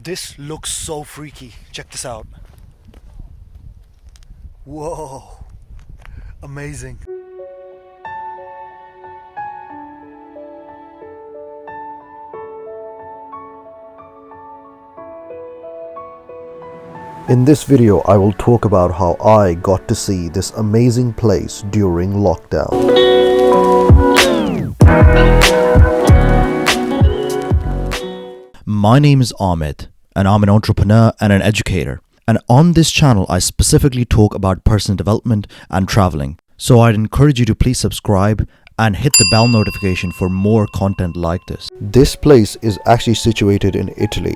This looks so freaky. Check this out. Whoa. Amazing. In this video, I will talk about how I got to see this amazing place during lockdown. My name is Ahmad, and I'm an entrepreneur and an educator. And on this channel, I specifically talk about personal development and traveling. So I'd encourage you to please subscribe and hit the bell notification for more content like this. This place is actually situated in Italy.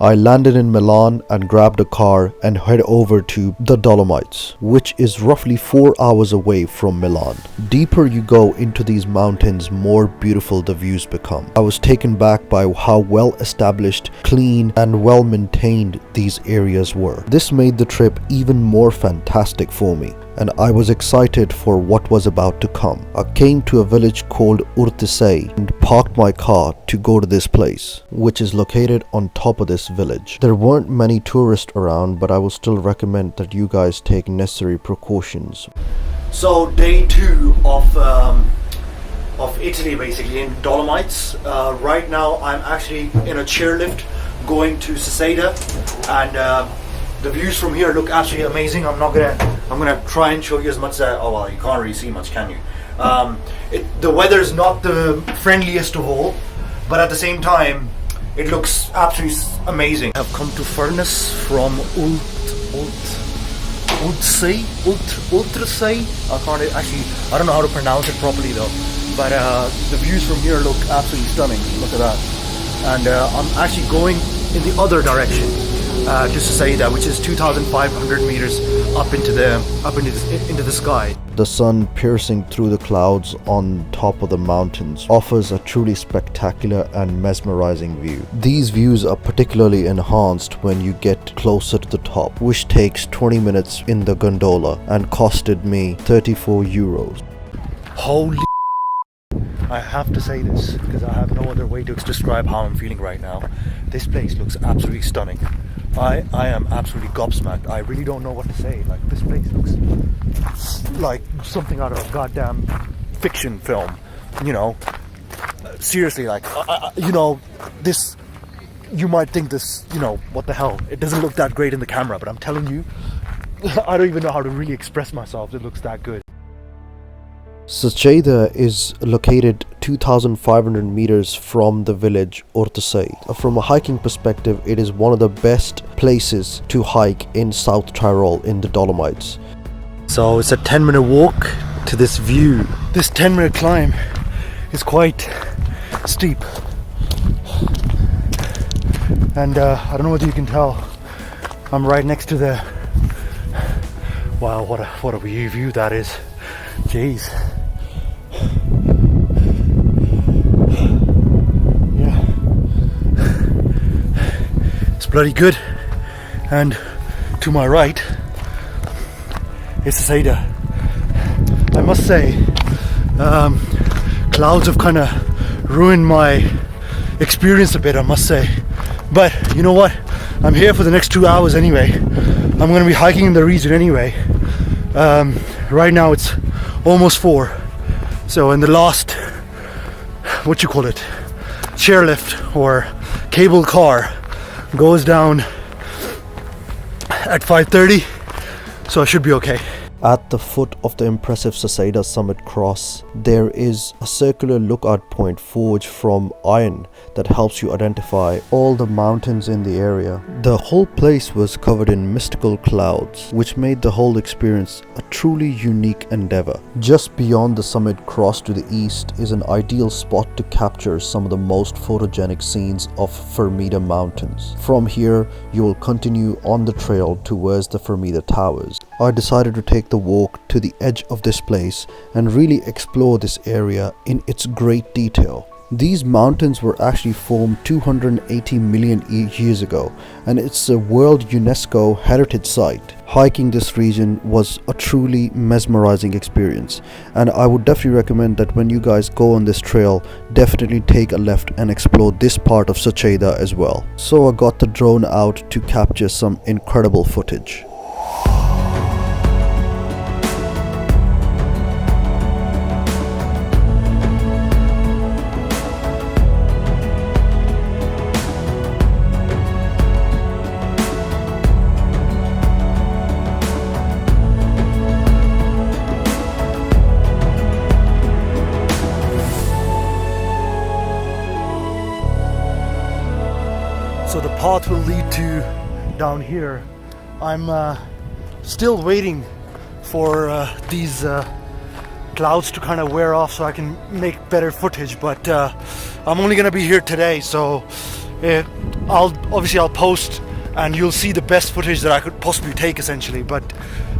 I landed in Milan and grabbed a car and head over to the Dolomites, which is roughly 4 hours away from Milan. Deeper you go into these mountains, more beautiful the views become. I was taken back by how well established, clean and well maintained these areas were. This made the trip even more fantastic for me, and I was excited for what was about to come. I came to a village called Urtisei and parked my car to go to this place, which is located on top of this village. There weren't many tourists around, but I will still recommend that you guys take necessary precautions. So day 2 of Italy, basically in Dolomites. Right now I'm actually in a chairlift going to Seceda, and the views from here look absolutely amazing. I'm gonna try and show you as much as oh well, you can't really see much, can you? The weather is not the friendliest of all, but at the same time it looks absolutely amazing. I've come to Furnace from Ultrasei. I don't know how to pronounce it properly though, but the views from here look absolutely stunning. Look at that. And I'm actually going in the other direction to Seceda, which is 2,500 meters up into the sky. The sun piercing through the clouds on top of the mountains offers a truly spectacular and mesmerizing view. These views are particularly enhanced when you get closer to the top, which takes 20 minutes in the gondola and costed me 34 euros. Holy, I have to say this because I have no other way to describe how I'm feeling right now. This place looks absolutely stunning. I am absolutely gobsmacked. I really don't know what to say. Like, this place looks like something out of a goddamn fiction film. You know, seriously, like, you know, this, you might think this, you know, what the hell? It doesn't look that great in the camera, but I'm telling you, I don't even know how to really express myself. It looks that good. Seceda is located 2,500 meters from the village Urtisei. From a hiking perspective, it is one of the best places to hike in South Tyrol in the Dolomites. So it's a 10-minute walk to this view. This 10-minute climb is quite steep. And I don't know whether you can tell, I'm right next to the... Wow, what a view that is. Jeez. Yeah. It's bloody good. And to my right is Seceda. I must say, clouds have kind of ruined my experience a bit, I must say. But you know what? I'm here for the next 2 hours anyway. I'm going to be hiking in the region anyway. Right now it's almost 4. So in the last, chairlift or cable car goes down at 5:30, so I should be okay. At the foot of the impressive Seceda summit cross, there is a circular lookout point forged from iron that helps you identify all the mountains in the area. The whole place was covered in mystical clouds, which made the whole experience a truly unique endeavor. Just beyond the summit cross to the east is an ideal spot to capture some of the most photogenic scenes of Fermida Mountains. From here, you will continue on the trail towards the Fermida Towers. I decided to take the walk to the edge of this place and really explore this area in its great detail. These mountains were actually formed 280 million years ago, and it's a World UNESCO Heritage Site. Hiking this region was a truly mesmerizing experience, and I would definitely recommend that when you guys go on this trail, definitely take a left and explore this part of Seceda as well. So I got the drone out to capture some incredible footage. So the path will lead to down here. I'm still waiting for these clouds to kind of wear off so I can make better footage, but I'm only gonna be here today, so I'll post and you'll see the best footage that I could possibly take essentially, but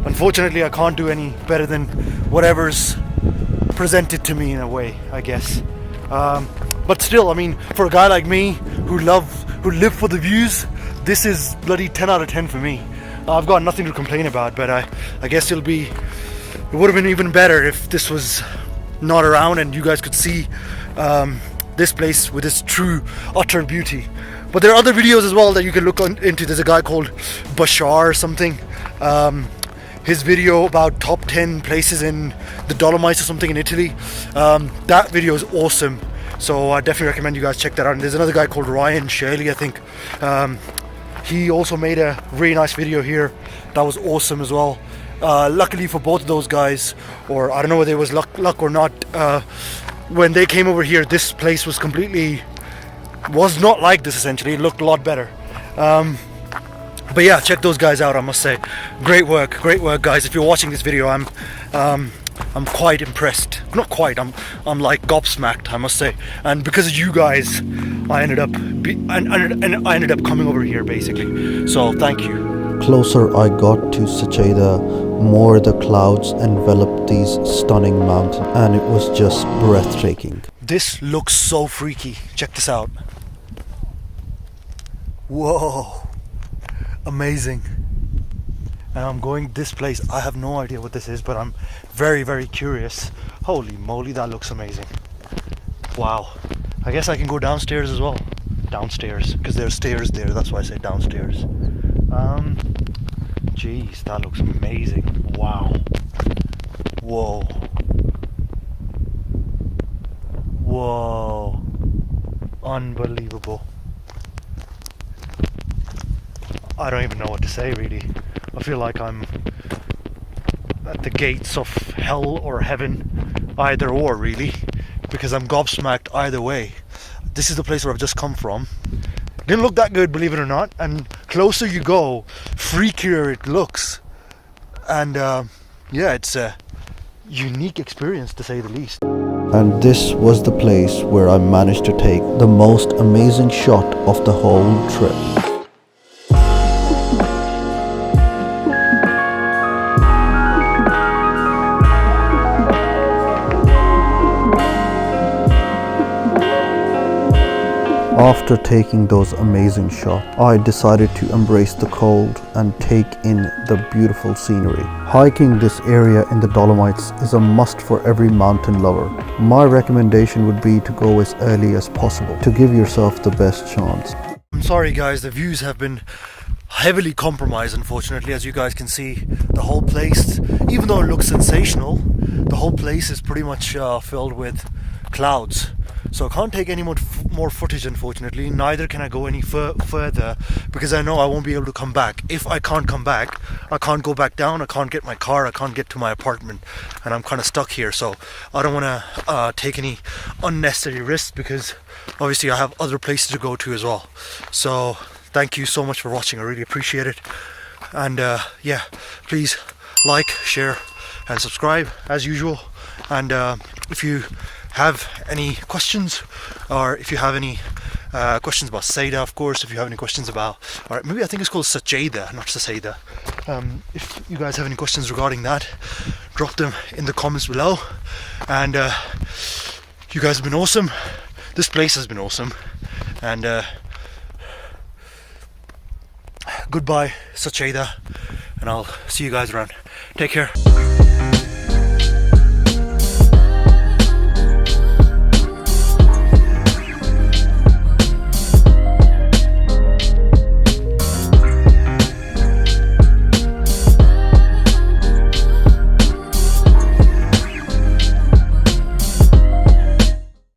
unfortunately I can't do any better than whatever's presented to me in a way, I guess. But still, I mean, for a guy like me who live for the views, this is bloody 10 out of 10 for me. I've got nothing to complain about, but I guess it would have been even better if this was not around and you guys could see this place with its true utter beauty. But there are other videos as well that you can look into. There's a guy called Bashar or something. His video about top 10 places in the Dolomites or something in Italy. That video is awesome. So I definitely recommend you guys check that out. And there's another guy called Ryan Shirley, I think. He also made a really nice video here. That was awesome as well. Luckily for both of those guys, or I don't know whether it was luck or not, when they came over here, this place was not like this essentially. It looked a lot better. But yeah, check those guys out, I must say. Great work guys. If you're watching this video, I'm quite impressed. Not quite, I'm like gobsmacked, I must say. And because of you guys, I ended up coming over here basically. So thank you. Closer I got to Seceda, more the clouds enveloped these stunning mountains, and it was just breathtaking. This looks so freaky. Check this out. Whoa, amazing. And I'm going this place. I have no idea what this is, but I'm very, very curious. Holy moly, that looks amazing. Wow. I guess I can go downstairs as well. Downstairs, because there's stairs there. That's why I say downstairs. Jeez, that looks amazing. Wow. Whoa. Whoa. Unbelievable. I don't even know what to say really. I feel like I'm at the gates of hell or heaven, either or really, because I'm gobsmacked either way. This is the place where I've just come from. Didn't look that good, believe it or not, and closer you go, freakier it looks. And yeah, it's a unique experience to say the least. And this was the place where I managed to take the most amazing shot of the whole trip. After taking those amazing shots, I decided to embrace the cold and take in the beautiful scenery. Hiking this area in the Dolomites is a must for every mountain lover. My recommendation would be to go as early as possible to give yourself the best chance. I'm sorry guys, the views have been heavily compromised unfortunately. As you guys can see, the whole place, even though it looks sensational, the whole place is pretty much filled with clouds. So I can't take any more footage unfortunately, neither can I go any further because I know I won't be able to come back. If I can't come back, I can't go back down, I can't get my car, I can't get to my apartment, and I'm kind of stuck here. So I don't want to take any unnecessary risks because obviously I have other places to go to as well. So thank you so much for watching, I really appreciate it. And yeah, please like, share and subscribe as usual. And if you have any questions, or if you have any questions about Seceda, of course, if you have any questions about, or maybe I think it's called Seceda, not Seceda. If you guys have any questions regarding that, drop them in the comments below. And you guys have been awesome. this place has been awesome. And goodbye, Seceda, and I'll see you guys around. Take care.